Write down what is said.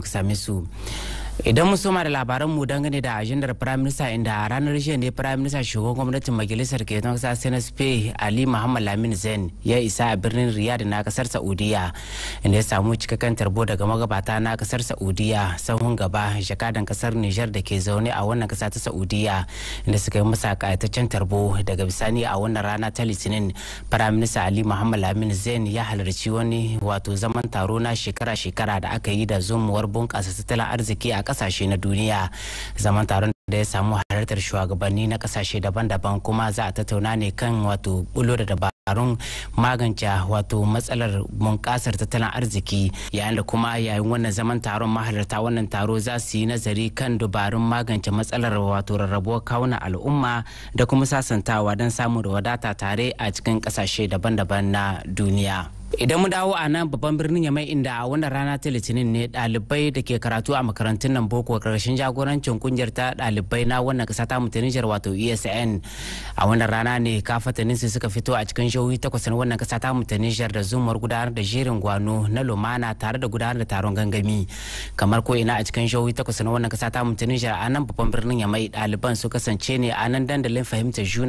muka same su. Idan mu soma da labaran mu dangane da ajandar Prime Minister, inda ranar jiya ne Prime Minister shugaban gwamnatin majalisar keton kasa CNSP Ali Muhammad Lamin Zain ya isa a birnin Riyadh na kasar Saudiya, inda ya samu cikakken tarbo daga magabata na kasar Saudiya, sahun gaba jakadan kasar Niger da ke zaune a wannan kasa ta Saudiya, inda suka yi masa kayataccen tarbo. Daga bisani a wannan rana ta Litinin, Prime Minister Ali Muhammad Lamin Zain ya halarci wani wato zaman taro na shekara-shekara da aka yi da zumuwar bunƙasa tattalin arziki a kasashe na duniya. Zaman taron da ya samu halartar shugabanni na kasashe daban-daban, kuma za a tattauna ne kan wato bulo da dabarun magance wato matsalar bunƙasar tattalin arziki, yayin da kuma yayin wannan zaman taron mahalarta wannan taro za su yi nazari kan dabarun magance matsalar wato rarrabuwar kawunan al'umma da kuma sasantawa don samun wadata tare a cikin kasashe daban-daban na duniya. Idan mu dawo a nan babban birnin Yamai, inda a wannan rana ta Litinin ne ɗalibai da ke karatu a makarantun nan boko karshen jagorancin kungiyar ta ɗalibai na wannan kasa ta Niger wato ESN, a wannan rana ne kafatanin su suka fito a cikin jihohi 8 na wannan kasa ta Niger da zumar gudanar da jerin gwano na lumana tare da gudanar da taron gangami. Kamar ko ina a cikin jihohi 8 na wannan kasa ta Niger, a nan babban birnin Yamai ɗaliban su kasance ne a nan dandalin fahimtar juna